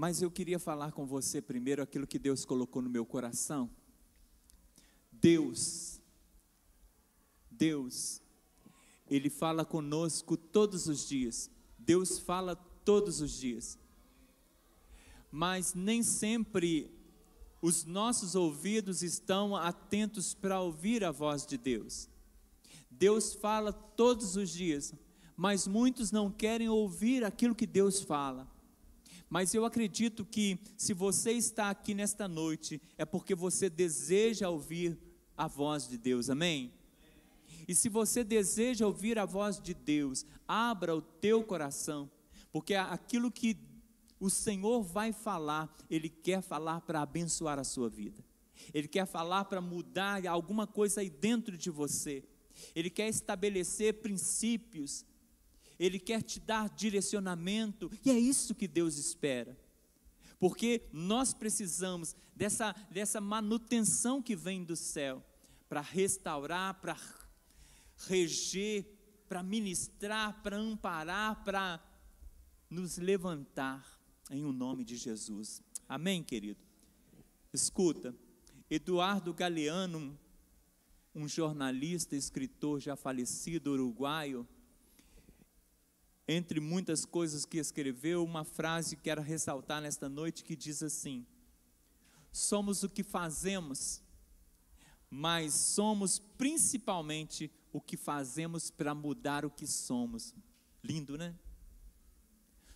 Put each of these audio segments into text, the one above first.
Mas eu queria falar com você primeiro aquilo que Deus colocou no meu coração. Deus, Ele fala conosco todos os dias. Deus fala todos os dias. Mas nem sempre os nossos ouvidos estão atentos para ouvir a voz de Deus. Deus fala todos os dias, mas muitos não querem ouvir aquilo que Deus fala. Mas eu acredito que se você está aqui nesta noite, é porque você deseja ouvir a voz de Deus, amém? E se você deseja ouvir a voz de Deus, abra o teu coração, porque aquilo que o Senhor vai falar, Ele quer falar para abençoar a sua vida. Ele quer falar para mudar alguma coisa aí dentro de você. Ele quer estabelecer princípios. Ele quer te dar direcionamento. E é isso que Deus espera. Porque nós precisamos dessa manutenção que vem do céu, para restaurar, para reger, para ministrar, para amparar, para nos levantar em o nome de Jesus. Amém, querido? Escuta, Eduardo Galeano, um jornalista, escritor já falecido, uruguaio, entre muitas coisas que escreveu, uma frase que quero ressaltar nesta noite, que diz assim: somos o que fazemos, mas somos principalmente o que fazemos para mudar o que somos. Lindo, né?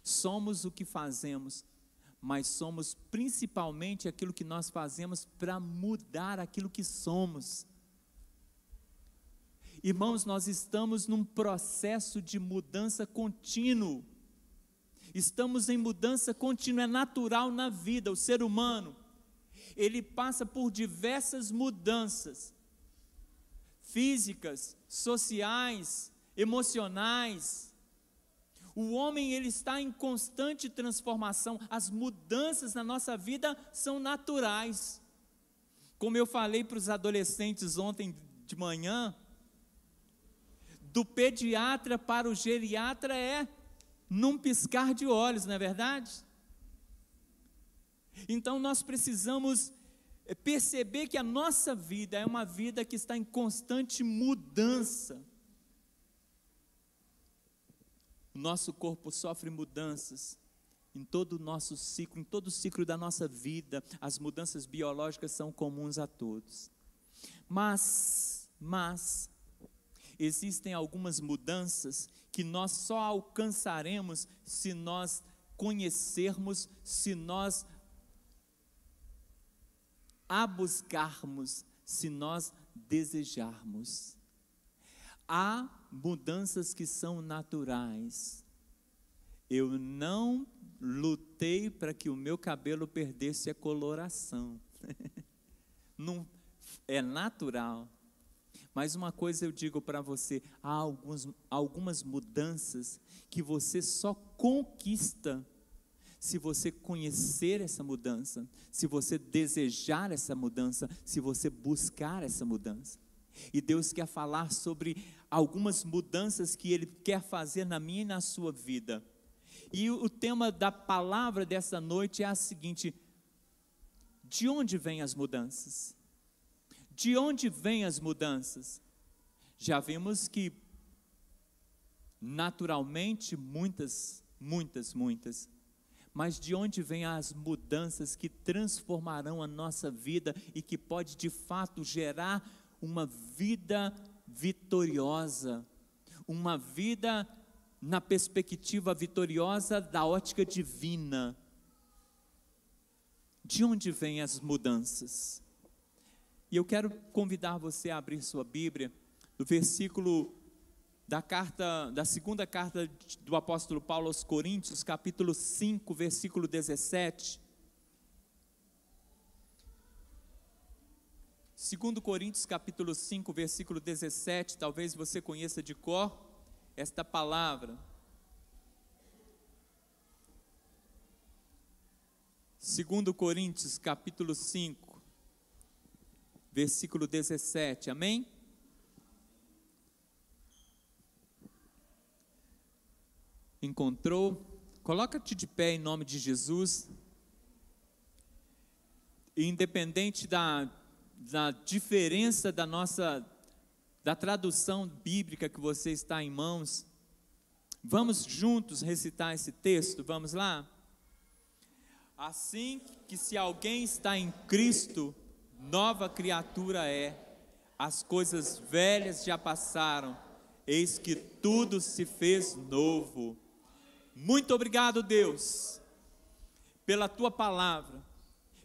Somos o que fazemos, mas somos principalmente aquilo que nós fazemos para mudar aquilo que somos. Irmãos, nós estamos num processo de mudança contínuo. Estamos em mudança contínua, é natural na vida. O ser humano, ele passa por diversas mudanças físicas, sociais, emocionais. O homem, ele está em constante transformação. As mudanças na nossa vida são naturais. Como eu falei para os adolescentes ontem de manhã, do pediatra para o geriatra é num piscar de olhos, não é verdade? Então nós precisamos perceber que a nossa vida é uma vida que está em constante mudança. O nosso corpo sofre mudanças em todo o nosso ciclo, em todo o ciclo da nossa vida. As mudanças biológicas são comuns a todos. Mas existem algumas mudanças que nós só alcançaremos se nós conhecermos, se nós a buscarmos, se nós desejarmos. Há mudanças que são naturais. Eu não lutei para que o meu cabelo perdesse a coloração. Não, é natural. Mas uma coisa eu digo para você, há algumas mudanças que você só conquista se você conhecer essa mudança, se você desejar essa mudança, se você buscar essa mudança. E Deus quer falar sobre algumas mudanças que Ele quer fazer na minha e na sua vida. E o tema da palavra dessa noite é a seguinte: de onde vêm as mudanças? De onde vêm as mudanças? Já vimos que naturalmente muitas, mas de onde vêm as mudanças que transformarão a nossa vida e que pode de fato gerar uma vida vitoriosa, uma vida na perspectiva vitoriosa da ótica divina? De onde vêm as mudanças? E eu quero convidar você a abrir sua Bíblia, no versículo da segunda carta do apóstolo Paulo aos Coríntios, capítulo 5, versículo 17. 2 Coríntios capítulo 5, versículo 17, talvez você conheça de cor esta palavra. 2 Coríntios capítulo 5, versículo 17, amém? Encontrou? Coloca-te de pé em nome de Jesus. independente da diferença da tradução bíblica que você está em mãos, vamos juntos recitar esse texto, vamos lá? Assim que se alguém está em Cristo, nova criatura é, as coisas velhas já passaram, eis que tudo se fez novo. Muito obrigado, Deus, pela Tua palavra,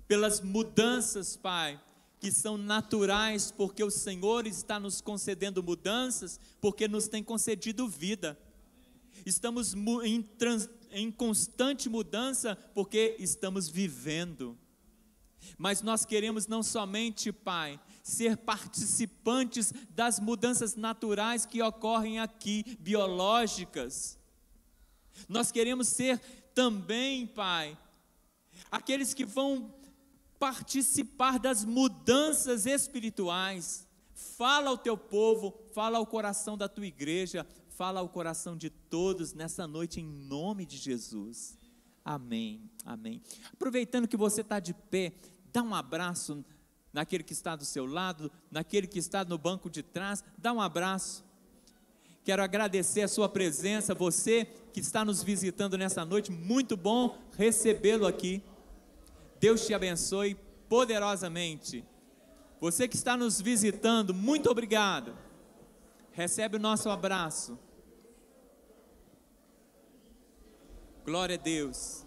pelas mudanças, Pai, que são naturais, porque o Senhor está nos concedendo mudanças, porque nos tem concedido vida. Estamos em constante mudança, porque estamos vivendo. Mas nós queremos não somente, Pai, ser participantes das mudanças naturais que ocorrem aqui, biológicas. Nós queremos ser também, Pai, aqueles que vão participar das mudanças espirituais. Fala ao teu povo, fala ao coração da tua igreja, fala ao coração de todos nessa noite, em nome de Jesus. Amém, amém. Aproveitando que você está de pé, dá um abraço naquele que está do seu lado, naquele que está no banco de trás, dá um abraço. Quero agradecer a sua presença, você que está nos visitando nessa noite, muito bom recebê-lo aqui. Deus te abençoe poderosamente. Você que está nos visitando, muito obrigado. Recebe o nosso abraço. Glória a Deus.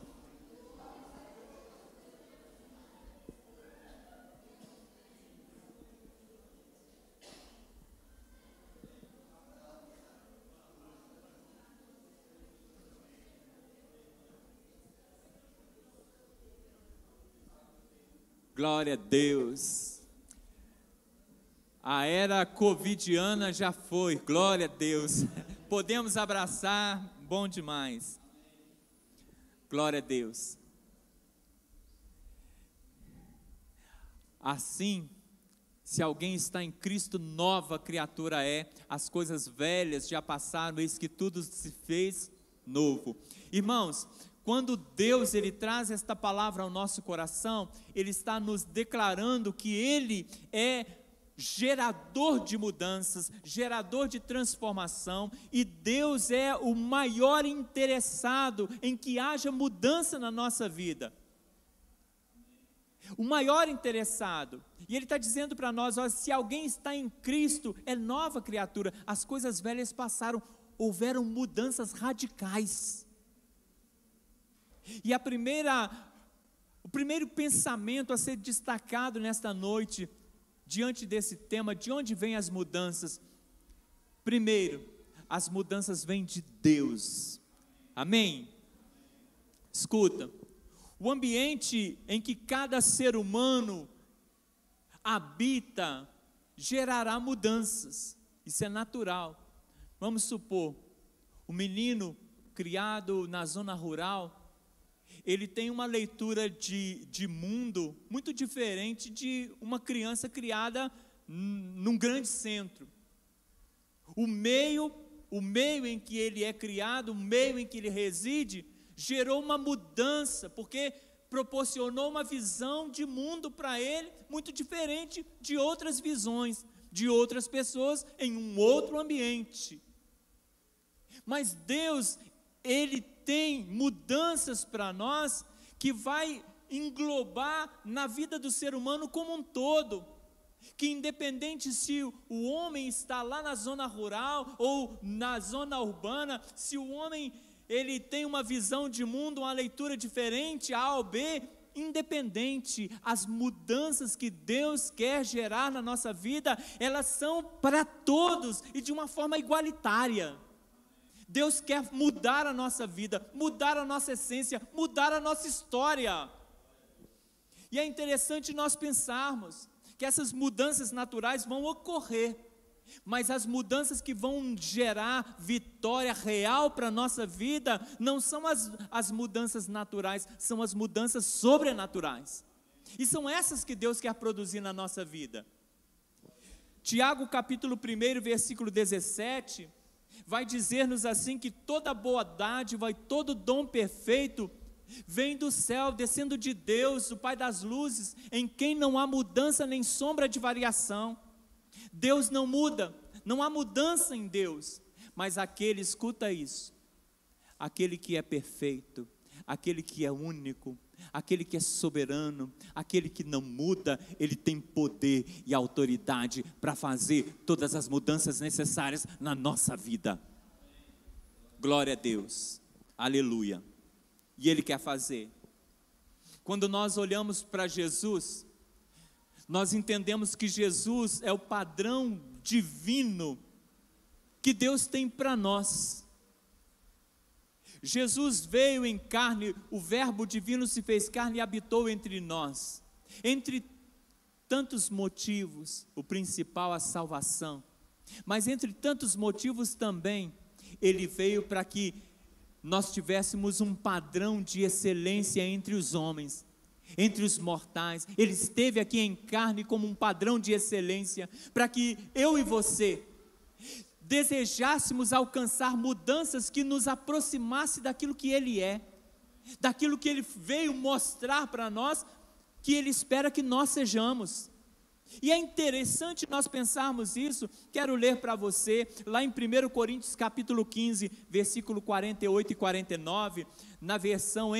Glória a Deus. A era covidiana já foi, glória a Deus. Podemos abraçar, bom demais. Glória a Deus. Assim, se alguém está em Cristo, nova criatura é, as coisas velhas já passaram, eis que tudo se fez novo. Irmãos, quando Deus ele traz esta palavra ao nosso coração, Ele está nos declarando que Ele é gerador de mudanças, gerador de transformação, e Deus é o maior interessado em que haja mudança na nossa vida. O maior interessado. E Ele está dizendo para nós, ó, se alguém está em Cristo, é nova criatura, as coisas velhas passaram, houveram mudanças radicais. E o primeiro pensamento a ser destacado nesta noite, diante desse tema, de onde vêm as mudanças? Primeiro, as mudanças vêm de Deus. Amém? Escuta, o ambiente em que cada ser humano habita gerará mudanças, isso é natural. Vamos supor, o menino criado na zona rural, ele tem uma leitura de mundo muito diferente de uma criança criada num grande centro. O meio em que ele é criado, o meio em que ele reside, gerou uma mudança, porque proporcionou uma visão de mundo para ele muito diferente de outras visões, de outras pessoas em um outro ambiente. Mas Deus, Ele tem mudanças para nós que vai englobar na vida do ser humano como um todo, que independente se o homem está lá na zona rural ou na zona urbana, se o homem ele tem uma visão de mundo, uma leitura diferente, A ou B, independente, as mudanças que Deus quer gerar na nossa vida, elas são para todos e de uma forma igualitária. Deus quer mudar a nossa vida, mudar a nossa essência, mudar a nossa história. E é interessante nós pensarmos que essas mudanças naturais vão ocorrer, mas as mudanças que vão gerar vitória real para a nossa vida, não são as mudanças naturais, são as mudanças sobrenaturais. E são essas que Deus quer produzir na nossa vida. Tiago capítulo 1, versículo 17, vai dizer-nos assim que toda boa dádiva e todo dom perfeito vem do céu, descendo de Deus, o Pai das luzes, em quem não há mudança nem sombra de variação. Deus não muda, não há mudança em Deus, mas aquele, escuta isso, aquele que é perfeito, aquele que é único, aquele que é soberano, aquele que não muda, ele tem poder e autoridade para fazer todas as mudanças necessárias na nossa vida. Glória a Deus, aleluia. E ele quer fazer. Quando nós olhamos para Jesus, nós entendemos que Jesus é o padrão divino que Deus tem para nós. Jesus veio em carne, o verbo divino se fez carne e habitou entre nós. Entre tantos motivos, o principal a salvação, mas entre tantos motivos também, ele veio para que nós tivéssemos um padrão de excelência entre os homens, entre os mortais. Ele esteve aqui em carne como um padrão de excelência, para que eu e você desejássemos alcançar mudanças que nos aproximasse daquilo que Ele é, daquilo que Ele veio mostrar para nós, que Ele espera que nós sejamos. E é interessante nós pensarmos isso. Quero ler para você, lá em 1 Coríntios capítulo 15, versículo 48 e 49, na versão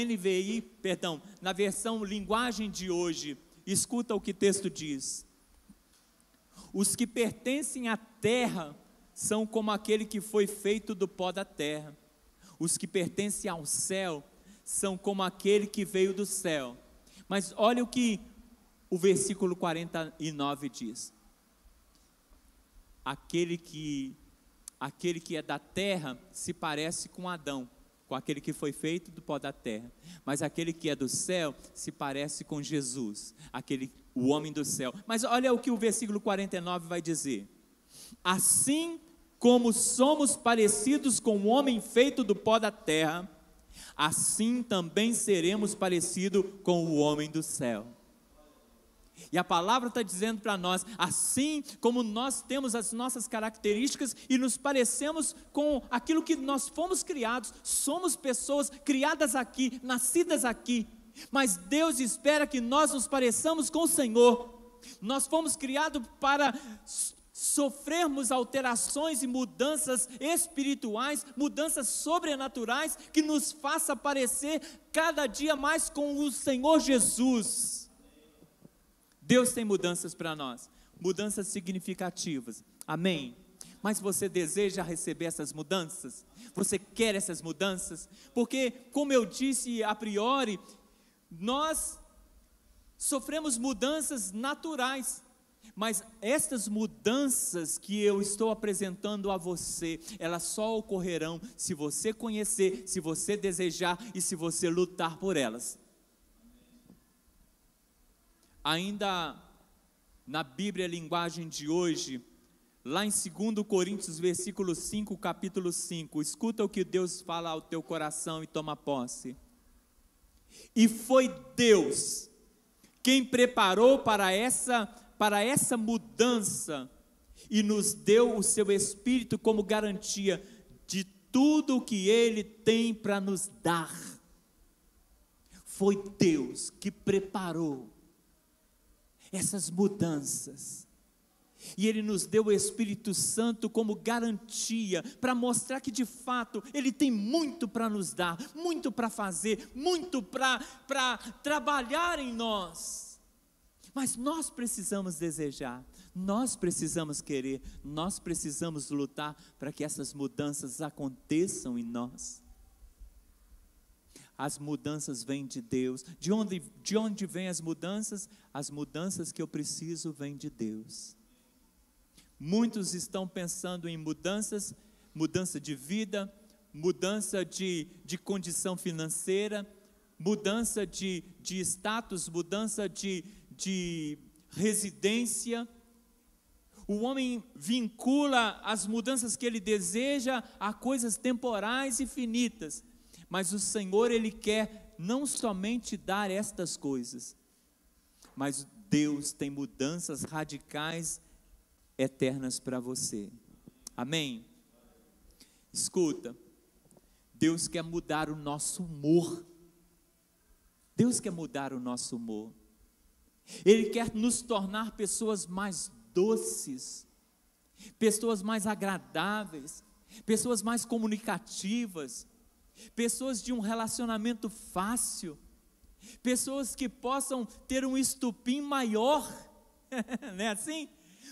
na versão linguagem de hoje. Escuta o que o texto diz: os que pertencem à terra são como aquele que foi feito do pó da terra. Os que pertencem ao céu são como aquele que veio do céu. Mas olha o que o versículo 49 diz: aquele que é da terra se parece com Adão, com aquele que foi feito do pó da terra, mas aquele que é do céu se parece com Jesus, o homem do céu. Mas olha o que o versículo 49 vai dizer: assim como somos parecidos com o homem feito do pó da terra, assim também seremos parecidos com o homem do céu. E a palavra está dizendo para nós, assim como nós temos as nossas características e nos parecemos com aquilo que nós fomos criados, somos pessoas criadas aqui, nascidas aqui, mas Deus espera que nós nos pareçamos com o Senhor. Nós fomos criados para sofrermos alterações e mudanças espirituais, mudanças sobrenaturais, que nos faça parecer cada dia mais com o Senhor Jesus. Deus tem mudanças para nós, mudanças significativas, amém? Mas você deseja receber essas mudanças? Você quer essas mudanças? Porque, como eu disse a priori, nós sofremos mudanças naturais, mas estas mudanças que eu estou apresentando a você, elas só ocorrerão se você conhecer, se você desejar e se você lutar por elas. Ainda na Bíblia, linguagem de hoje, lá em 2 Coríntios, versículo 5, capítulo 5, escuta o que Deus fala ao teu coração e toma posse. E foi Deus quem preparou para essa mudança e nos deu o seu Espírito como garantia de tudo o que Ele tem para nos dar. Foi Deus que preparou essas mudanças, e Ele nos deu o Espírito Santo como garantia, para mostrar que de fato Ele tem muito para nos dar, muito para fazer, muito para trabalhar em nós, mas nós precisamos desejar, nós precisamos querer, nós precisamos lutar para que essas mudanças aconteçam em nós. As mudanças vêm de Deus. De onde vêm as mudanças? As mudanças que eu preciso vêm de Deus. Muitos estão pensando em mudanças, mudança de vida, mudança de condição financeira, mudança de status, mudança de residência. O homem vincula as mudanças que ele deseja a coisas temporais e finitas. Mas o Senhor, Ele quer não somente dar estas coisas, mas Deus tem mudanças radicais, eternas para você. Amém? Escuta, Deus quer mudar o nosso humor. Deus quer mudar o nosso humor. Ele quer nos tornar pessoas mais doces, pessoas mais agradáveis, pessoas mais comunicativas, pessoas de um relacionamento fácil, pessoas que possam ter um estupim maior, não é assim?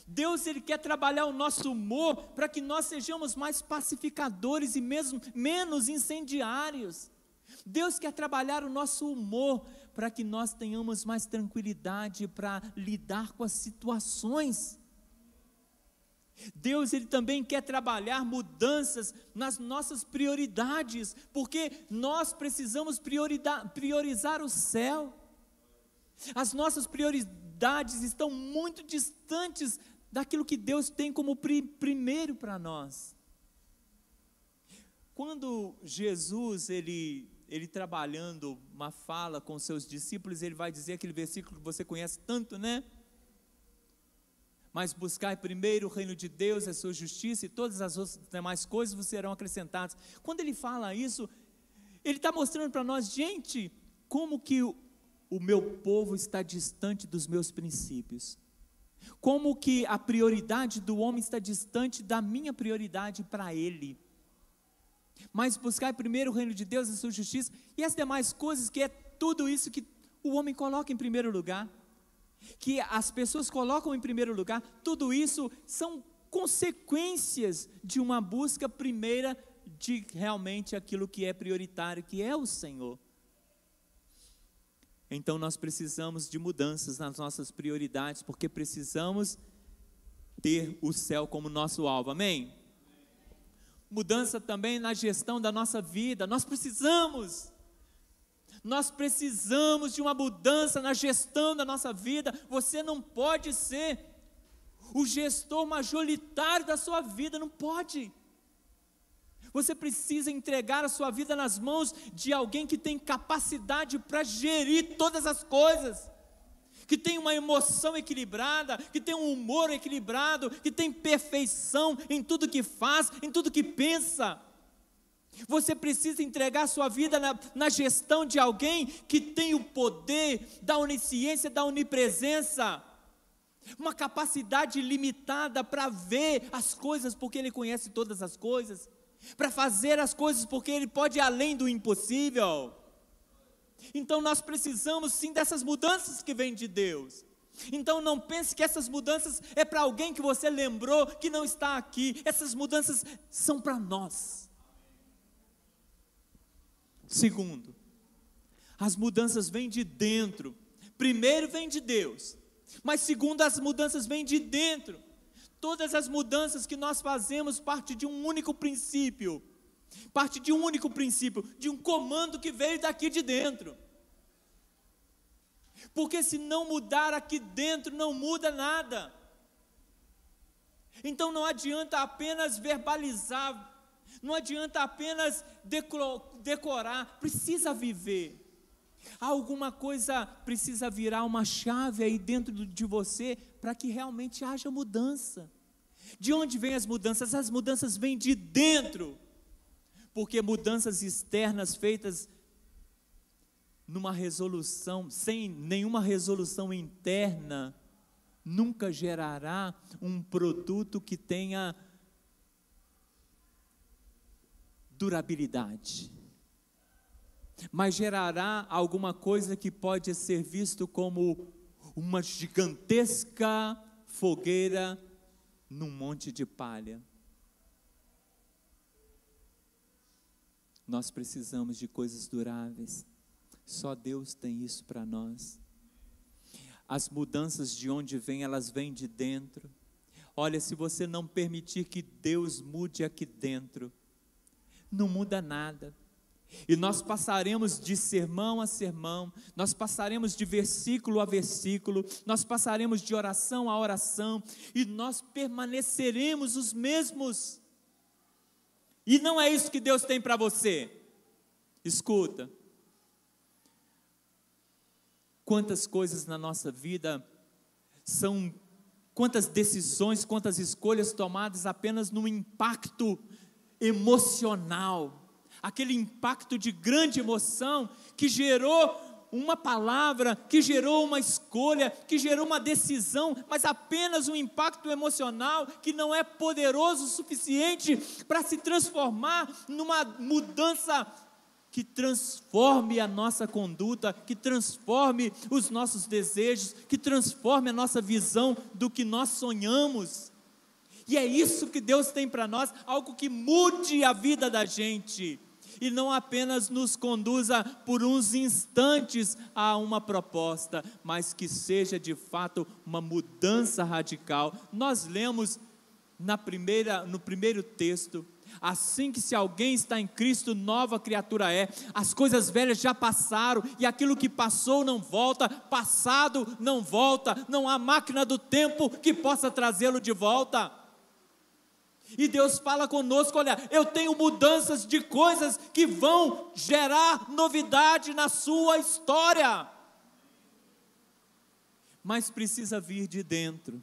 Deus, Ele quer trabalhar o nosso humor para que nós sejamos mais pacificadores e mesmo menos incendiários. Deus quer trabalhar o nosso humor para que nós tenhamos mais tranquilidade para lidar com as situações. Deus, Ele também quer trabalhar mudanças nas nossas prioridades, porque nós precisamos priorizar o céu. As nossas prioridades estão muito distantes daquilo que Deus tem como primeiro para nós. Quando Jesus, ele trabalhando uma fala com seus discípulos, ele vai dizer aquele versículo que você conhece tanto, né? Mas buscai primeiro o reino de Deus, a sua justiça, e todas as outras demais coisas vos serão acrescentadas. Quando ele fala isso, ele está mostrando para nós, gente, como que o meu povo está distante dos meus princípios. Como que a prioridade do homem está distante da minha prioridade para ele. Mas buscai primeiro o reino de Deus, a sua justiça, e as demais coisas, que é tudo isso que o homem coloca em primeiro lugar, que as pessoas colocam em primeiro lugar, tudo isso são consequências de uma busca primeira de realmente aquilo que é prioritário, que é o Senhor. Então nós precisamos de mudanças nas nossas prioridades, porque precisamos ter o céu como nosso alvo, amém? Mudança também na gestão da nossa vida, nós precisamos de uma mudança na gestão da nossa vida. Você não pode ser o gestor majoritário da sua vida, não pode. Você precisa entregar a sua vida nas mãos de alguém que tem capacidade para gerir todas as coisas, que tem uma emoção equilibrada, que tem um humor equilibrado, que tem perfeição em tudo que faz, em tudo que pensa. Você precisa entregar a sua vida na gestão de alguém que tem o poder da onisciência, da onipresença, uma capacidade ilimitada para ver as coisas, porque Ele conhece todas as coisas, para fazer as coisas, porque Ele pode ir além do impossível. Então nós precisamos sim dessas mudanças que vêm de Deus. Então não pense que essas mudanças é para alguém que você lembrou que não está aqui. Essas mudanças são para nós. Segundo, as mudanças vêm de dentro. Primeiro vem de Deus, mas segundo, as mudanças vêm de dentro. Todas as mudanças que nós fazemos parte de um único princípio, de um comando que veio daqui de dentro. Porque se não mudar aqui dentro, não muda nada. Então não adianta apenas verbalizar, não adianta apenas decorar, precisa viver. Alguma coisa precisa virar uma chave aí dentro de você, para que realmente haja mudança. De onde vêm as mudanças? As mudanças vêm de dentro. Porque mudanças externas feitas numa resolução, sem nenhuma resolução interna, nunca gerará um produto que tenha durabilidade, mas gerará alguma coisa que pode ser visto como uma gigantesca fogueira num monte de palha. Nós precisamos de coisas duráveis, só Deus tem isso para nós. As mudanças de onde vêm, elas vêm de dentro. Olha, se você não permitir que Deus mude aqui dentro, não muda nada. E nós passaremos de sermão a sermão, nós passaremos de versículo a versículo, nós passaremos de oração a oração, e nós permaneceremos os mesmos. E não é isso que Deus tem para você. Escuta, quantas coisas na nossa vida são, quantas decisões, quantas escolhas tomadas apenas no impacto emocional, aquele impacto de grande emoção que gerou uma palavra, que gerou uma escolha, que gerou uma decisão, mas apenas um impacto emocional que não é poderoso o suficiente para se transformar numa mudança que transforme a nossa conduta, que transforme os nossos desejos, que transforme a nossa visão do que nós sonhamos. E é isso que Deus tem para nós, algo que mude a vida da gente, e não apenas nos conduza por uns instantes a uma proposta, mas que seja de fato uma mudança radical. Nós lemos no primeiro texto, assim que se alguém está em Cristo, nova criatura é, as coisas velhas já passaram, e aquilo que passou não volta, passado não volta, não há máquina do tempo que possa trazê-lo de volta. E Deus fala conosco: olha, eu tenho mudanças de coisas que vão gerar novidade na sua história, mas precisa vir de dentro,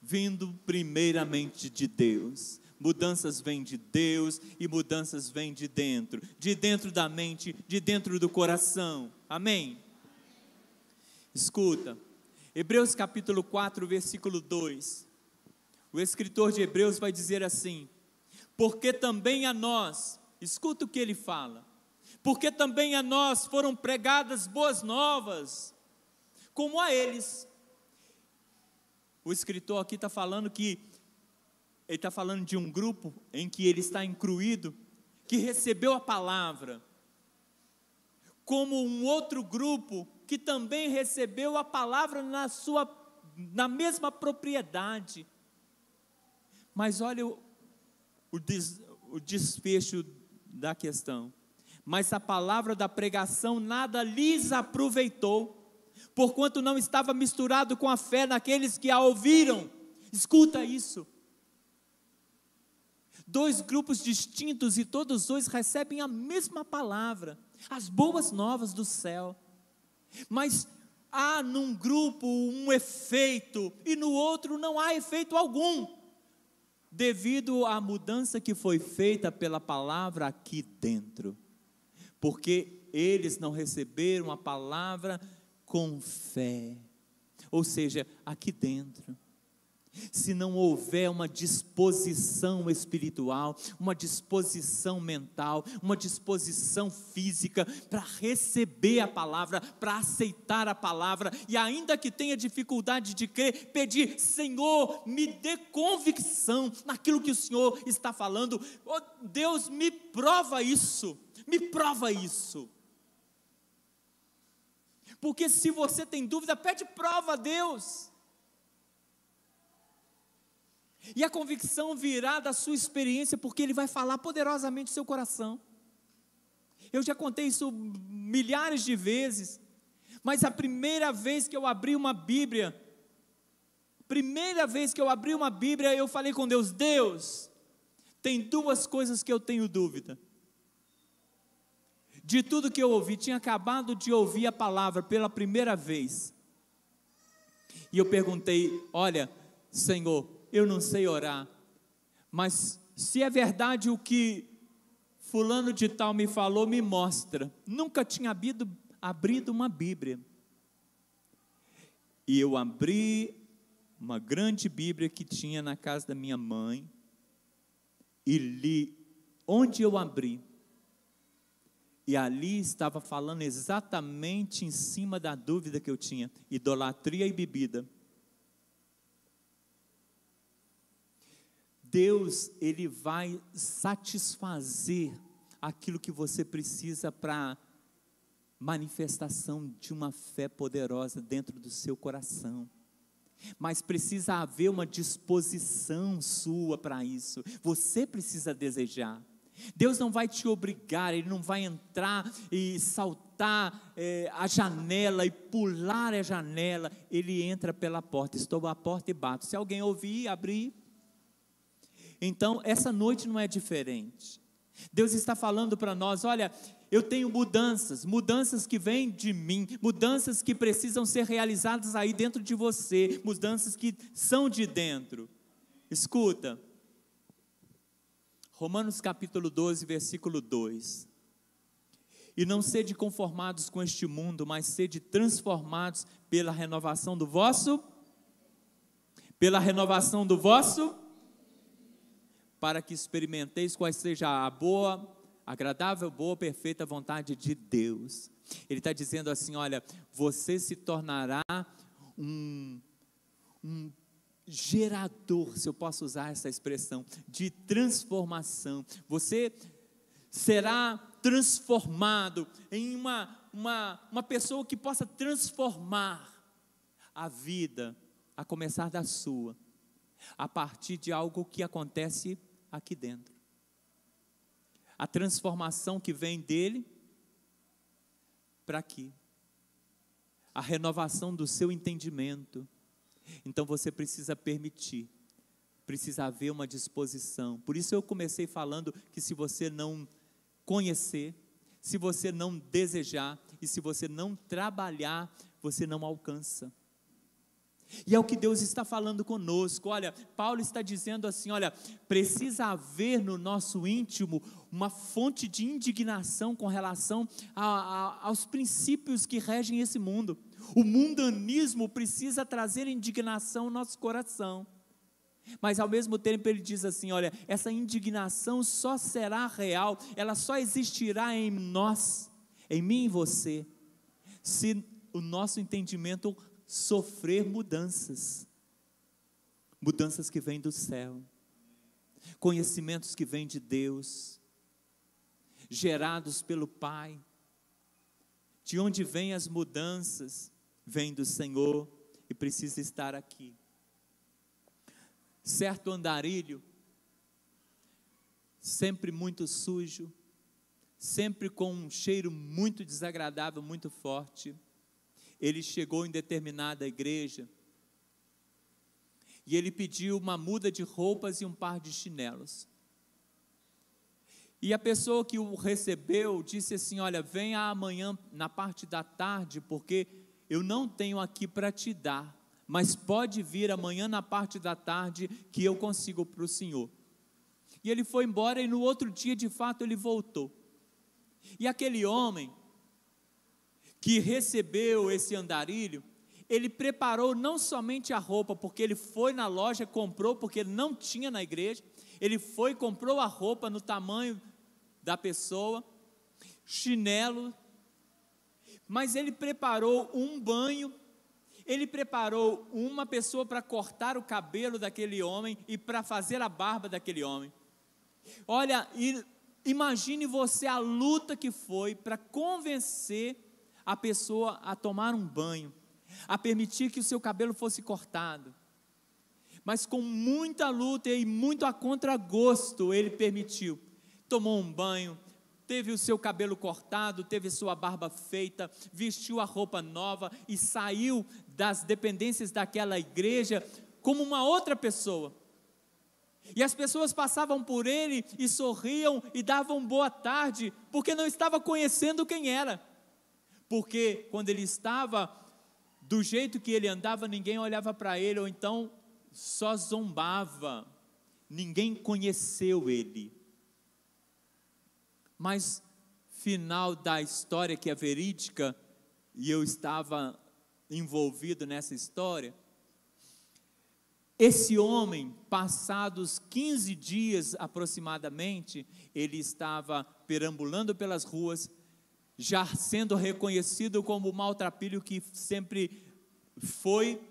vindo primeiramente de Deus. Mudanças vêm de Deus e mudanças vêm de dentro da mente, de dentro do coração, amém? Escuta, Hebreus capítulo 4, versículo 2, o escritor de Hebreus vai dizer assim: porque também a nós, escuta o que ele fala, porque também a nós foram pregadas boas novas, como a eles. O escritor aqui está falando que, ele está falando de um grupo em que ele está incluído, que recebeu a palavra, como um outro grupo que também recebeu a palavra na mesma propriedade. Mas olha o desfecho da questão: mas a palavra da pregação nada lhes aproveitou, porquanto não estava misturado com a fé naqueles que a ouviram. Escuta isso, dois grupos distintos e todos dois recebem a mesma palavra, as boas novas do céu, mas há num grupo um efeito e no outro não há efeito algum, devido à mudança que foi feita pela palavra aqui dentro, porque eles não receberam a palavra com fé, ou seja, aqui dentro. Se não houver uma disposição espiritual, uma disposição mental, uma disposição física para receber a palavra, para aceitar a palavra, e ainda que tenha dificuldade de crer, pedir: Senhor, me dê convicção naquilo que o Senhor está falando. Oh, Deus, me prova isso, porque se você tem dúvida, pede prova a Deus. E a convicção virá da sua experiência, porque Ele vai falar poderosamente no seu coração. Eu já contei isso milhares de vezes, mas a primeira vez que eu abri uma Bíblia, eu falei com Deus: Deus, tem duas coisas que eu tenho dúvida. De tudo que eu ouvi, tinha acabado de ouvir a palavra pela primeira vez, e eu perguntei: olha, Senhor, eu não sei orar, mas se é verdade o que fulano de tal me falou, me mostra. Nunca tinha abrido uma Bíblia, e eu abri uma grande Bíblia que tinha na casa da minha mãe, e li onde eu abri, e ali estava falando exatamente em cima da dúvida que eu tinha: idolatria e bebida. Deus, Ele vai satisfazer aquilo que você precisa para manifestação de uma fé poderosa dentro do seu coração, mas precisa haver uma disposição sua para isso. Você precisa desejar. Deus não vai te obrigar, Ele não vai entrar e saltar a janela e pular a janela. Ele entra pela porta: estou à porta e bato, se alguém ouvir, abrir. Então essa noite não é diferente. Deus está falando para nós: olha, eu tenho mudanças que vêm de mim, mudanças que precisam ser realizadas aí dentro de você, mudanças que são de dentro. Escuta, Romanos capítulo 12, versículo 2: E não sede conformados com este mundo, mas sede transformados pela renovação do vosso, para que experimenteis qual seja a boa, agradável, boa, perfeita vontade de Deus. Ele está dizendo assim, olha, você se tornará um gerador, se eu posso usar essa expressão, de transformação. Você será transformado em uma pessoa que possa transformar a vida, a começar da sua, a partir de algo que acontece aqui dentro. A transformação que vem dele para aqui. A renovação do seu entendimento. Então você precisa permitir, precisa haver uma disposição. Por isso eu comecei falando que se você não conhecer, se você não desejar e se você não trabalhar, você não alcança. E é o que Deus está falando conosco. Olha, Paulo está dizendo assim, olha, precisa haver no nosso íntimo uma fonte de indignação com relação aos princípios que regem esse mundo. O mundanismo precisa trazer indignação ao nosso coração. Mas ao mesmo tempo ele diz assim, olha, essa indignação só será real, ela só existirá em nós, em mim e você, se o nosso entendimento sofrer mudanças que vêm do céu, conhecimentos que vêm de Deus, gerados pelo Pai. De onde vêm as mudanças? Vem do Senhor e precisa estar aqui. Certo andarilho, sempre muito sujo, sempre com um cheiro muito desagradável, muito forte. Ele chegou em determinada igreja e ele pediu uma muda de roupas e um par de chinelos. E a pessoa que o recebeu disse assim, olha, venha amanhã na parte da tarde, porque eu não tenho aqui para te dar, mas pode vir amanhã na parte da tarde que eu consigo para o senhor. E ele foi embora e no outro dia de fato ele voltou. E aquele homem que recebeu esse andarilho, ele preparou não somente a roupa, porque ele foi na loja, comprou, porque ele não tinha na igreja, ele foi, comprou a roupa no tamanho da pessoa, chinelo, mas ele preparou um banho, ele preparou uma pessoa para cortar o cabelo daquele homem e para fazer a barba daquele homem. Olha, imagine você a luta que foi para convencer a pessoa a tomar um banho, a permitir que o seu cabelo fosse cortado. Mas com muita luta e muito a contragosto ele permitiu. Tomou um banho, teve o seu cabelo cortado, teve sua barba feita, vestiu a roupa nova e saiu das dependências daquela igreja como uma outra pessoa. E as pessoas passavam por ele e sorriam e davam boa tarde, porque não estava conhecendo quem era. Porque quando ele estava do jeito que ele andava, ninguém olhava para ele, ou então só zombava, ninguém conheceu ele. Mas final da história, que é verídica, e eu estava envolvido nessa história, esse homem, passados 15 dias aproximadamente, ele estava perambulando pelas ruas, já sendo reconhecido como o maltrapilho que sempre foi,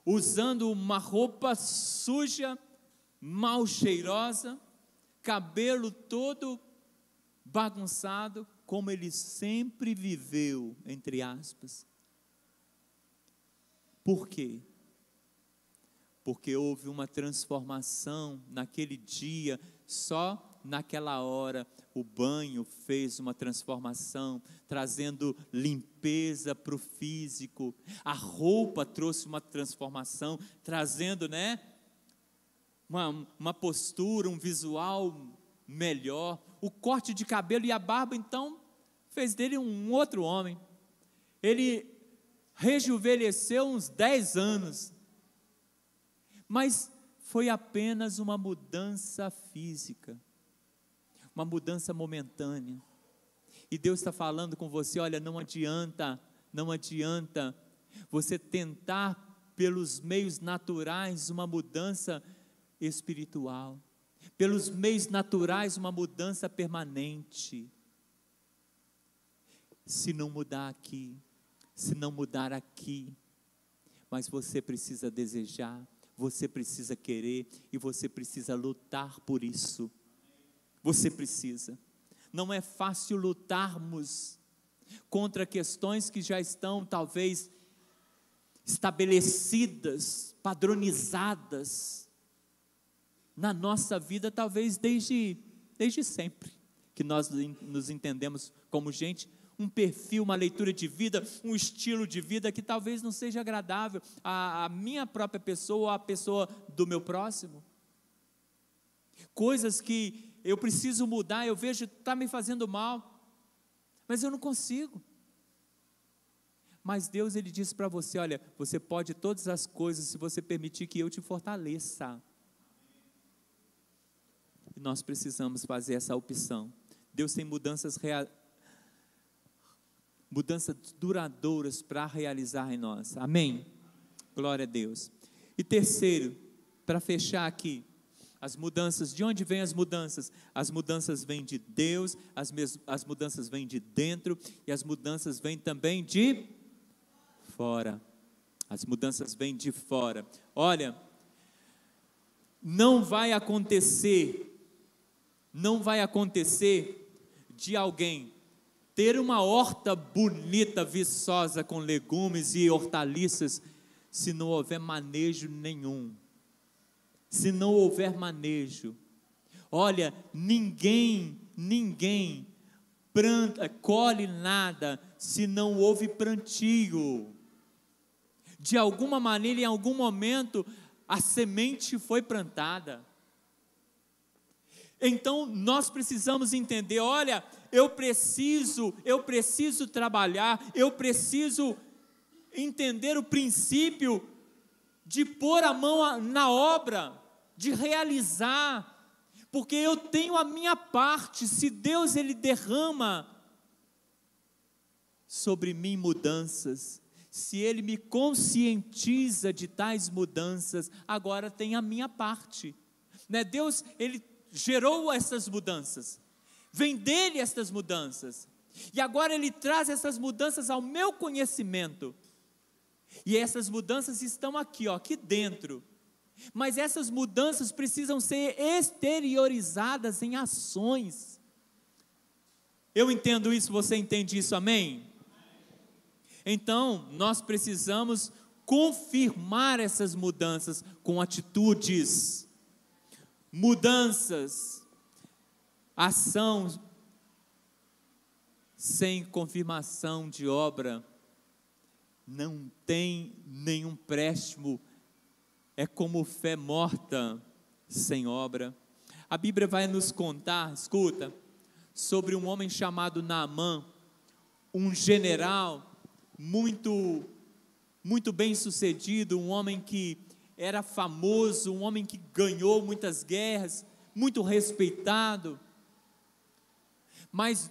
usando uma roupa suja, mal cheirosa, cabelo todo bagunçado, como ele sempre viveu, entre aspas. Por quê? Porque houve uma transformação naquele dia, só naquela hora. O banho fez uma transformação, trazendo limpeza para o físico. A roupa trouxe uma transformação, trazendo, uma postura, um visual melhor. O corte de cabelo e a barba, então, fez dele um outro homem. Ele rejuvenesceu uns 10 anos. Mas foi apenas uma mudança física. uma mudança momentânea. E Deus está falando com você, olha, não adianta você tentar pelos meios naturais uma mudança espiritual, pelos meios naturais uma mudança permanente. Se não mudar aqui, se não mudar aqui, mas você precisa desejar, você precisa querer e você precisa lutar por isso. Você precisa. Não é fácil lutarmos contra questões que já estão talvez estabelecidas, padronizadas na nossa vida, talvez desde sempre, que nós nos entendemos como gente, um perfil, uma leitura de vida, um estilo de vida que talvez não seja agradável à minha própria pessoa ou à pessoa do meu próximo. Coisas que eu preciso mudar, eu vejo que está me fazendo mal, mas eu não consigo. Mas Deus, Ele disse para você, olha, você pode todas as coisas se você permitir que eu te fortaleça. E nós precisamos fazer essa opção. Deus tem mudanças duradouras para realizar em nós. Amém? Glória a Deus. E terceiro, para fechar aqui, as mudanças, de onde vêm as mudanças? As mudanças vêm de Deus, as mudanças vêm de dentro e as mudanças vêm também de fora. As mudanças vêm de fora. Olha, não vai acontecer de alguém ter uma horta bonita, viçosa, com legumes e hortaliças, se não houver manejo nenhum. Se não houver manejo. Olha, ninguém colhe nada se não houve plantio. De alguma maneira, em algum momento, a semente foi plantada. Então, nós precisamos entender, olha, eu preciso trabalhar, eu preciso entender o princípio de pôr a mão na obra, de realizar, porque eu tenho a minha parte. Se Deus, Ele derrama sobre mim mudanças, se Ele me conscientiza de tais mudanças, agora tem a minha parte, né? Deus, Ele gerou essas mudanças, vem dele estas mudanças, e agora Ele traz essas mudanças ao meu conhecimento, e essas mudanças estão aqui, aqui dentro, mas essas mudanças precisam ser exteriorizadas em ações. Eu entendo isso, você entende isso, amém? Então, nós precisamos confirmar essas mudanças com atitudes, mudanças, ação sem confirmação de obra não tem nenhum préstimo, é como fé morta sem obra. A Bíblia vai nos contar, escuta, sobre um homem chamado Naamã, um general muito bem sucedido, um homem que era famoso, um homem que ganhou muitas guerras, muito respeitado, mas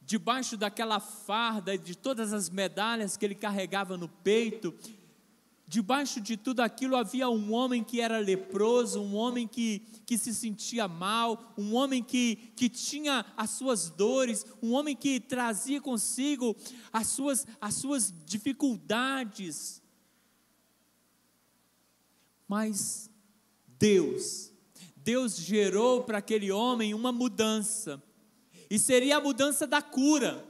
debaixo daquela farda, de todas as medalhas que ele carregava no peito, debaixo de tudo aquilo havia um homem que era leproso, um homem que se sentia mal, um homem que tinha as suas dores, um homem que trazia consigo as suas dificuldades. Mas Deus gerou para aquele homem uma mudança, e seria a mudança da cura,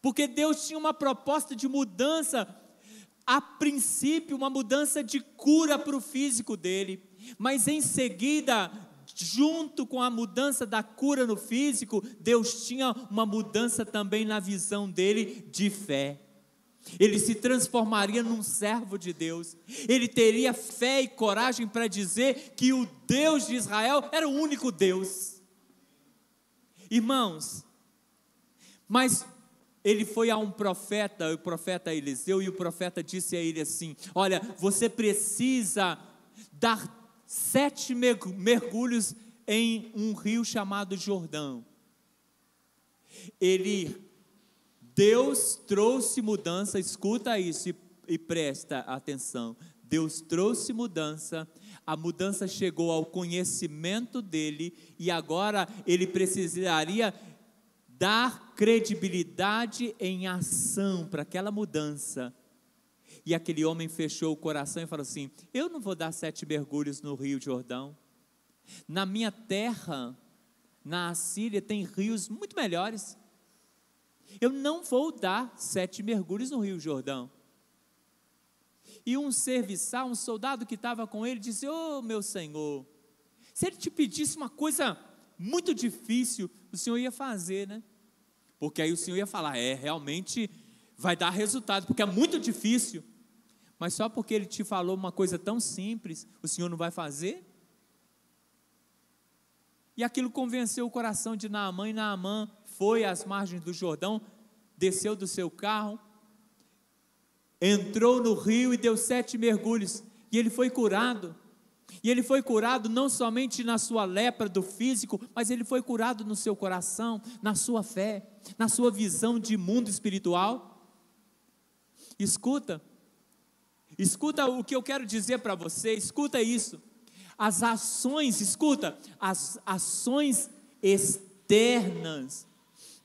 porque Deus tinha uma proposta de mudança, a princípio uma mudança de cura para o físico dele, mas em seguida, junto com a mudança da cura no físico, Deus tinha uma mudança também na visão dele de fé. Ele se transformaria num servo de Deus, ele teria fé e coragem para dizer que o Deus de Israel era o único Deus. Irmãos, mas ele foi a um profeta, o profeta Eliseu, e o profeta disse a ele assim: olha, você precisa dar 7 mergulhos em um rio chamado Jordão. Deus trouxe mudança, escuta isso e presta atenção. Deus trouxe mudança, a mudança chegou ao conhecimento dele, e agora ele precisaria dar credibilidade em ação para aquela mudança. E aquele homem fechou o coração e falou assim: eu não vou dar 7 mergulhos no rio Jordão. Na minha terra, na Assíria, tem rios muito melhores. Eu não vou dar 7 mergulhos no rio Jordão. E um serviçal, um soldado que estava com ele, disse: ô meu senhor, se ele te pedisse uma coisa muito difícil, o senhor ia fazer, né? Porque aí o senhor ia falar: realmente vai dar resultado, porque é muito difícil. Mas só porque ele te falou uma coisa tão simples, o senhor não vai fazer? E aquilo convenceu o coração de Naamã, e Naamã foi às margens do Jordão, desceu do seu carro, entrou no rio e deu 7 mergulhos, e ele foi curado. E ele foi curado não somente na sua lepra do físico, mas ele foi curado no seu coração, na sua fé, na sua visão de mundo espiritual. Escuta o que eu quero dizer para você, escuta isso. As ações externas,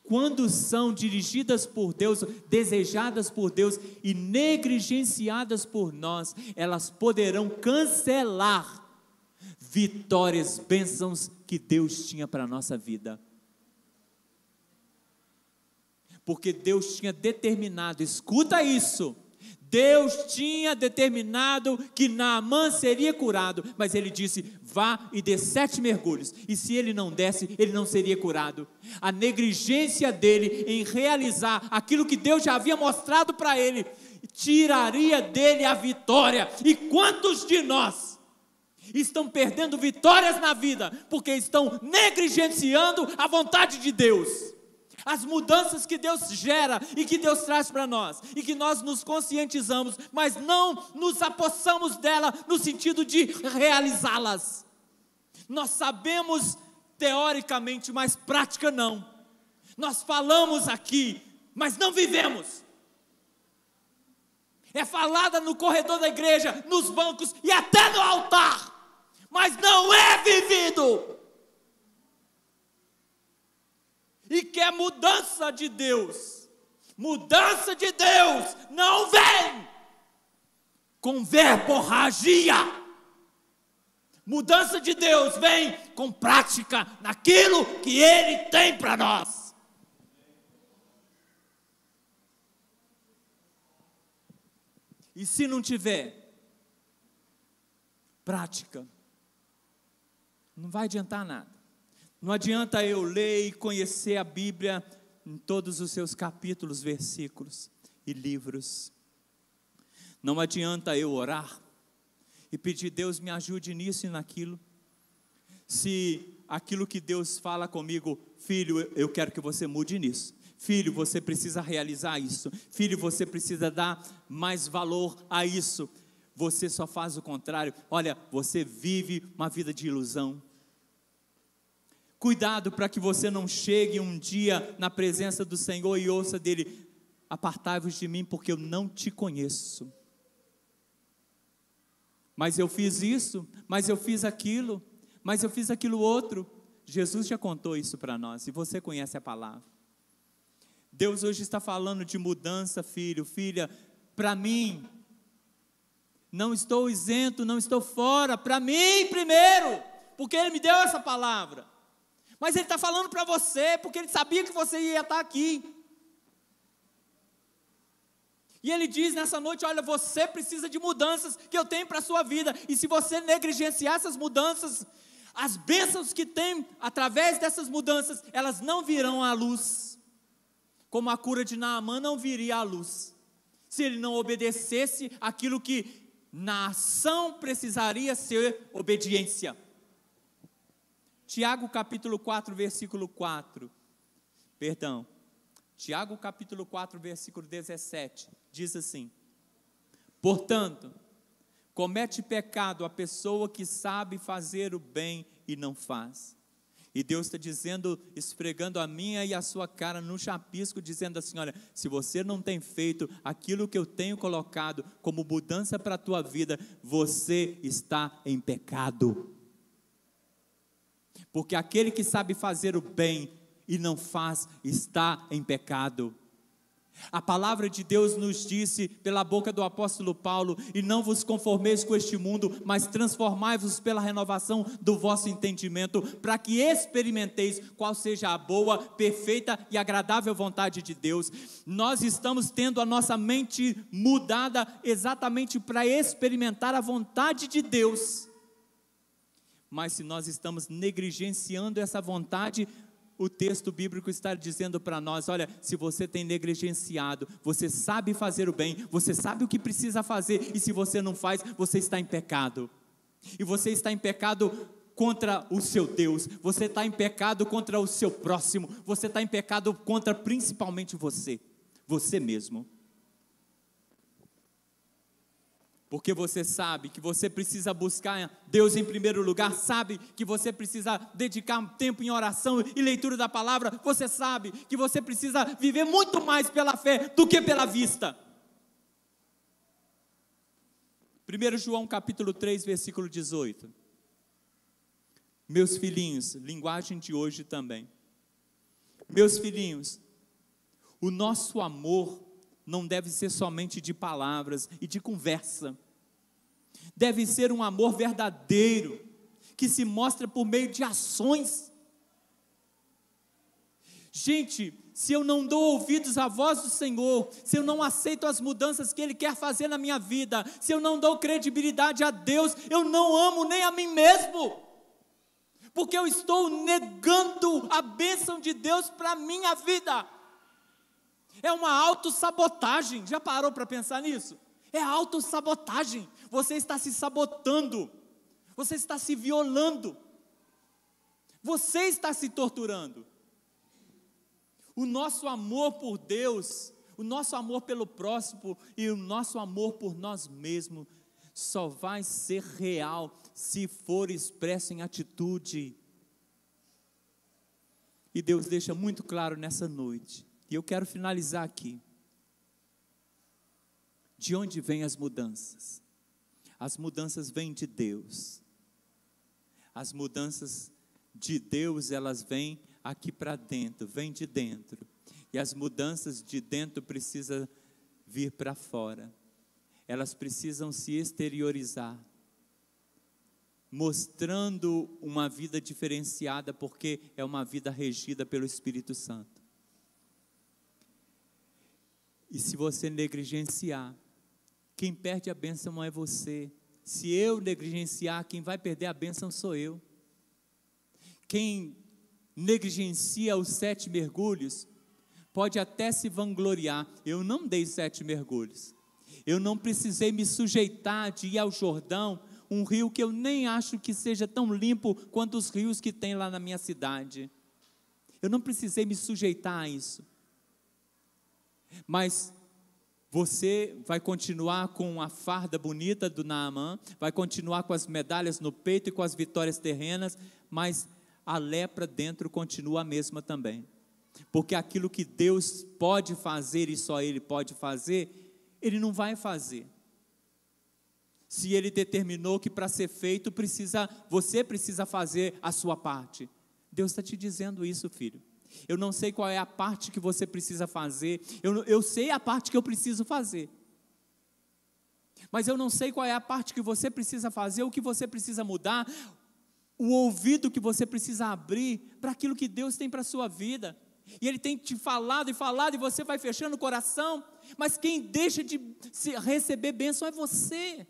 quando são dirigidas por Deus, desejadas por Deus e negligenciadas por nós, elas poderão cancelar vitórias, bênçãos que Deus tinha para a nossa vida. Porque Deus tinha determinado, escuta isso, Deus tinha determinado que Naamã seria curado, mas ele disse: vá e dê 7 mergulhos, e se ele não desse, ele não seria curado. A negligência dele em realizar aquilo que Deus já havia mostrado para ele, tiraria dele a vitória. E quantos de nós estão perdendo vitórias na vida, porque estão negligenciando a vontade de Deus? As mudanças que Deus gera e que Deus traz para nós, e que nós nos conscientizamos, mas não nos apossamos dela no sentido de realizá-las. Nós sabemos teoricamente, mas prática não. Nós falamos aqui, mas não vivemos. É falada no corredor da igreja, nos bancos e até no altar, mas não é vivido. E quer mudança de Deus. Mudança de Deus não vem com verborragia. Mudança de Deus vem com prática naquilo que Ele tem para nós. E se não tiver prática, não vai adiantar nada. Não adianta eu ler e conhecer a Bíblia em todos os seus capítulos, versículos e livros. Não adianta eu orar e pedir: Deus me ajude nisso e naquilo, se aquilo que Deus fala comigo: filho, eu quero que você mude nisso. Filho, você precisa realizar isso. Filho, você precisa dar mais valor a isso. Você só faz o contrário. Olha, você vive uma vida de ilusão. Cuidado para que você não chegue um dia na presença do Senhor e ouça dele: apartai-vos de mim, porque eu não te conheço. Mas eu fiz isso, mas eu fiz aquilo, mas eu fiz aquilo outro. Jesus já contou isso para nós, e você conhece a palavra. Deus hoje está falando de mudança, filho, filha, para mim. Não estou isento, não estou fora, para mim primeiro, porque Ele me deu essa palavra. Mas Ele está falando para você, porque Ele sabia que você ia estar aqui. E Ele diz nessa noite: olha, você precisa de mudanças que eu tenho para a sua vida. E se você negligenciar essas mudanças, as bênçãos que tem através dessas mudanças, elas não virão à luz. Como a cura de Naamã não viria à luz, se ele não obedecesse aquilo que na ação precisaria ser obediência. Tiago capítulo 4, versículo 4, Tiago capítulo 4, versículo 17, diz assim: portanto, comete pecado a pessoa que sabe fazer o bem e não faz. E Deus está dizendo, esfregando a minha e a sua cara no chapisco, dizendo assim: olha, se você não tem feito aquilo que eu tenho colocado como mudança para a tua vida, você está em pecado. Porque aquele que sabe fazer o bem e não faz, está em pecado. A palavra de Deus nos disse pela boca do apóstolo Paulo: e não vos conformeis com este mundo, mas transformai-vos pela renovação do vosso entendimento, para que experimenteis qual seja a boa, perfeita e agradável vontade de Deus. Nós estamos tendo a nossa mente mudada exatamente para experimentar a vontade de Deus. Mas se nós estamos negligenciando essa vontade, o texto bíblico está dizendo para nós: olha, se você tem negligenciado, você sabe fazer o bem, você sabe o que precisa fazer, e se você não faz, você está em pecado. E você está em pecado contra o seu Deus, você está em pecado contra o seu próximo, você está em pecado contra principalmente você mesmo. Porque você sabe que você precisa buscar Deus em primeiro lugar, sabe que você precisa dedicar um tempo em oração e leitura da palavra, você sabe que você precisa viver muito mais pela fé do que pela vista. 1 João capítulo 3, versículo 18. Meus filhinhos, linguagem de hoje também. Meus filhinhos, o nosso amor não deve ser somente de palavras e de conversa. Deve ser um amor verdadeiro, que se mostra por meio de ações. Gente, se eu não dou ouvidos à voz do Senhor, se eu não aceito as mudanças que Ele quer fazer na minha vida, se eu não dou credibilidade a Deus, eu não amo nem a mim mesmo, porque eu estou negando a bênção de Deus para a minha vida. É uma autossabotagem. Já parou para pensar nisso? É autossabotagem. Você está se sabotando, você está se violando, você está se torturando. O nosso amor por Deus, o nosso amor pelo próximo e o nosso amor por nós mesmos só vai ser real se for expresso em atitude. E Deus deixa muito claro nessa noite, e eu quero finalizar aqui. De onde vêm as mudanças? As mudanças vêm de Deus. As mudanças de Deus, elas vêm aqui para dentro, vêm de dentro. E as mudanças de dentro precisam vir para fora. Elas precisam se exteriorizar, mostrando uma vida diferenciada, porque é uma vida regida pelo Espírito Santo. E se você negligenciar, quem perde a bênção não é você. Se eu negligenciar, quem vai perder a bênção sou eu. Quem negligencia os 7 mergulhos, pode até se vangloriar: eu não dei 7 mergulhos, eu não precisei me sujeitar de ir ao Jordão, um rio que eu nem acho que seja tão limpo quanto os rios que tem lá na minha cidade. Eu não precisei me sujeitar a isso. Mas você vai continuar com a farda bonita do Naamã, vai continuar com as medalhas no peito e com as vitórias terrenas, mas a lepra dentro continua a mesma também. Porque aquilo que Deus pode fazer e só Ele pode fazer, Ele não vai fazer. Se Ele determinou que para ser feito, você precisa fazer a sua parte. Deus está te dizendo isso, filho. Eu não sei qual é a parte que você precisa fazer, eu sei a parte que eu preciso fazer, mas eu não sei qual é a parte que você precisa fazer, o que você precisa mudar, o ouvido que você precisa abrir para aquilo que Deus tem para a sua vida. E Ele tem te falado e falado, e você vai fechando o coração, mas quem deixa de receber bênção é você.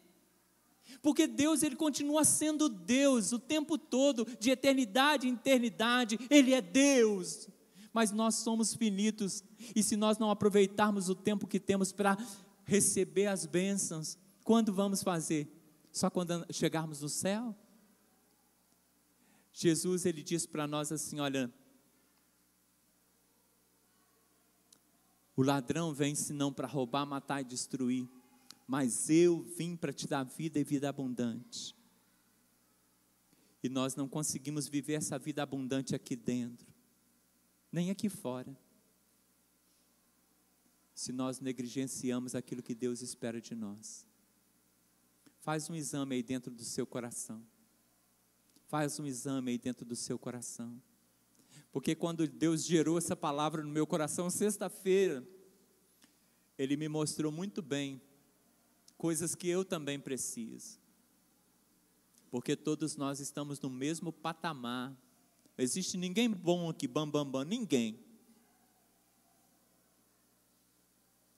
Porque Deus, Ele continua sendo Deus o tempo todo, de eternidade em eternidade, Ele é Deus. Mas nós somos finitos, e se nós não aproveitarmos o tempo que temos para receber as bênçãos, quando vamos fazer? Só quando chegarmos no céu? Jesus, Ele diz para nós assim: olha, o ladrão vem senão para roubar, matar e destruir, mas eu vim para te dar vida e vida abundante. E nós não conseguimos viver essa vida abundante aqui dentro, nem aqui fora, se nós negligenciamos aquilo que Deus espera de nós. Faz um exame aí dentro do seu coração. Faz um exame aí dentro do seu coração. Porque quando Deus gerou essa palavra no meu coração, sexta-feira, Ele me mostrou muito bem coisas que eu também preciso. Porque todos nós estamos no mesmo patamar. Não existe ninguém bom aqui, bam, bam, bam, ninguém.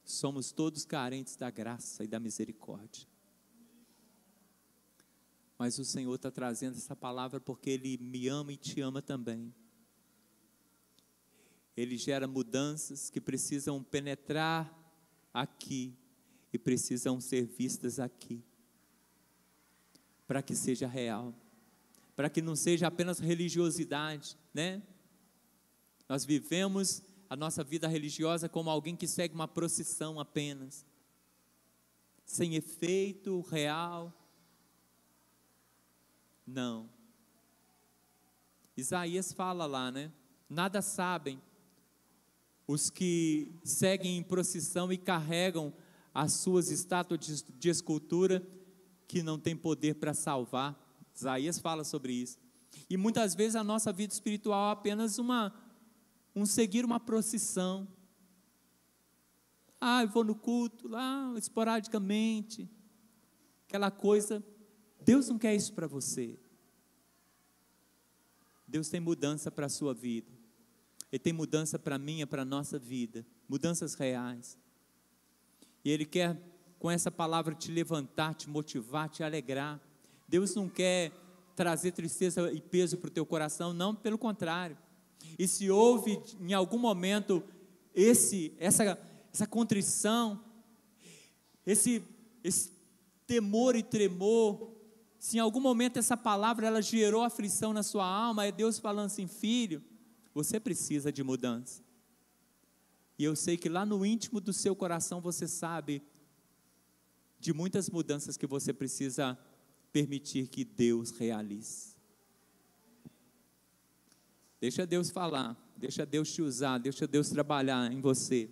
Somos todos carentes da graça e da misericórdia. Mas o Senhor está trazendo essa palavra porque Ele me ama e te ama também. Ele gera mudanças que precisam penetrar aqui e precisam ser vistas aqui, para que seja real, para que não seja apenas religiosidade, né? Nós vivemos a nossa vida religiosa como alguém que segue uma procissão apenas, sem efeito real. Não. Isaías fala lá, né? Nada sabem os que seguem em procissão e carregam as suas estátuas de escultura, que não tem poder para salvar. Isaías fala sobre isso. E muitas vezes a nossa vida espiritual é apenas um seguir uma procissão. Eu vou no culto lá, esporadicamente, aquela coisa. Deus não quer isso para você. Deus tem mudança para a sua vida. Ele tem mudança para a minha, para a nossa vida, mudanças reais. E Ele quer, com essa palavra, te levantar, te motivar, te alegrar. Deus não quer trazer tristeza e peso para o teu coração, não, pelo contrário. E se houve em algum momento essa contrição, esse temor e tremor, se em algum momento essa palavra ela gerou aflição na sua alma, é Deus falando assim: filho, você precisa de mudança. E eu sei que lá no íntimo do seu coração você sabe de muitas mudanças que você precisa permitir que Deus realize. Deixa Deus falar, deixa Deus te usar, deixa Deus trabalhar em você.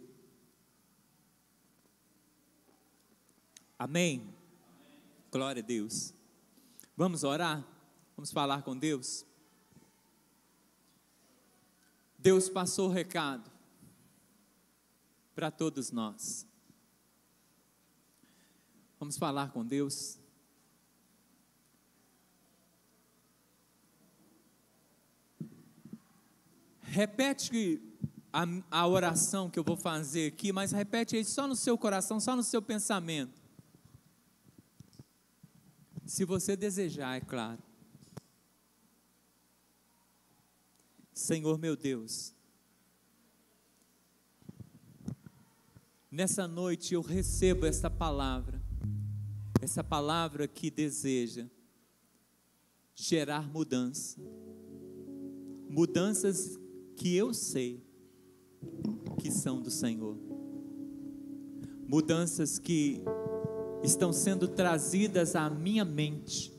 Amém? Glória a Deus. Vamos orar? Vamos falar com Deus? Deus passou o recado para todos nós. Vamos falar com Deus. Repete a oração que eu vou fazer aqui, mas repete aí só no seu coração, só no seu pensamento. Se você desejar, é claro. Senhor meu Deus, nessa noite eu recebo essa palavra que deseja gerar mudança, mudanças que eu sei que são do Senhor, mudanças que estão sendo trazidas à minha mente,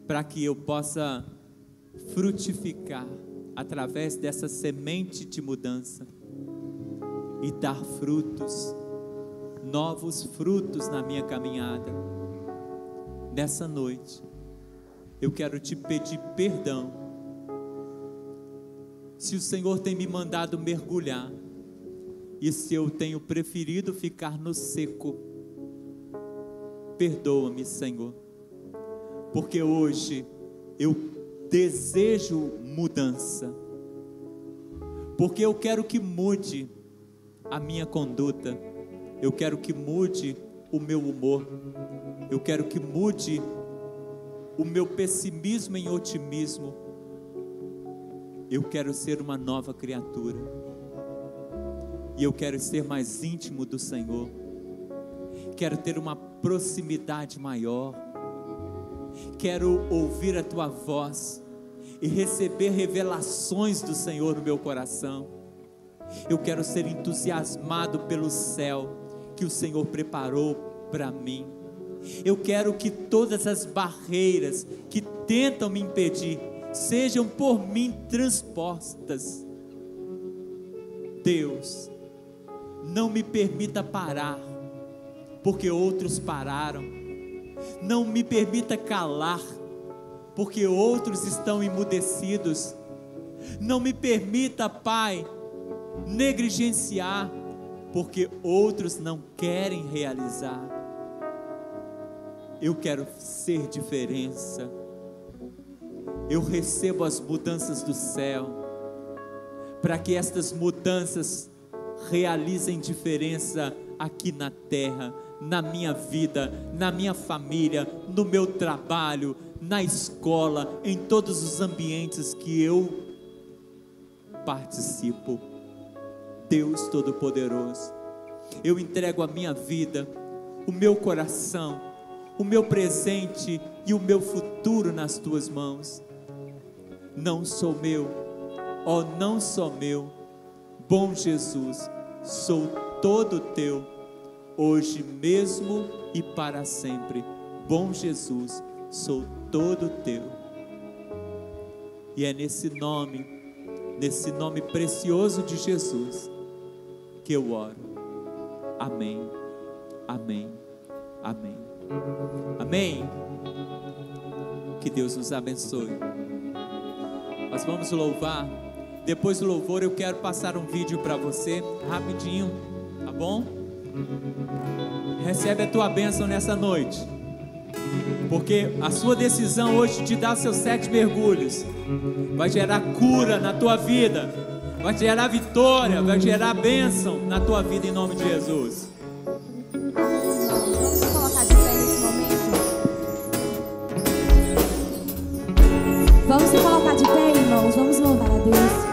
para que eu possa frutificar através dessa semente de mudança e dar frutos, novos frutos na minha caminhada. Nessa noite eu quero te pedir perdão se o Senhor tem me mandado mergulhar e se eu tenho preferido ficar no seco. Perdoa-me, Senhor, porque hoje eu desejo mudança, porque eu quero que mude a minha conduta, eu quero que mude o meu humor, eu quero que mude o meu pessimismo em otimismo. Eu quero ser uma nova criatura, e eu quero ser mais íntimo do Senhor, quero ter uma proximidade maior, quero ouvir a Tua voz e receber revelações do Senhor no meu coração. Eu quero ser entusiasmado pelo céu que o Senhor preparou para mim. Eu quero que todas as barreiras que tentam me impedir sejam por mim transpostas. Deus, não me permita parar, porque outros pararam. Não me permita calar, porque outros estão emudecidos. Não me permita, Pai, negligenciar, porque outros não querem realizar. Eu quero ser diferença. Eu recebo as mudanças do céu, para que estas mudanças realizem diferença aqui na terra, na minha vida, na minha família, no meu trabalho, na escola, em todos os ambientes que eu participo. Deus Todo-Poderoso, eu entrego a minha vida, o meu coração, o meu presente e o meu futuro nas tuas mãos. Não sou meu, ó, não sou meu, bom Jesus, sou todo teu, hoje mesmo e para sempre. Bom Jesus, sou todo teu. E é nesse nome precioso de Jesus, que eu oro. Amém, amém, amém, amém. Que Deus nos abençoe. Nós vamos louvar. Depois do louvor eu quero passar um vídeo para você, rapidinho, tá bom? Recebe a tua bênção nessa noite, porque a sua decisão hoje de dar seus 7 mergulhos vai gerar cura na tua vida, vai gerar vitória, vai gerar bênção na tua vida, em nome de Jesus. Vamos colocar de pé nesse momento? Vamos se colocar de pé, irmãos, vamos louvar a Deus.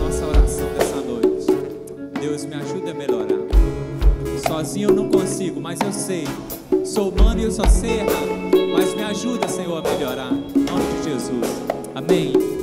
nossa oração dessa noite. Deus, me ajuda a melhorar. Sozinho eu não consigo, mas eu sei. Sou humano e eu só sei errar. Mas me ajuda, Senhor, a melhorar. Em nome de Jesus. Amém.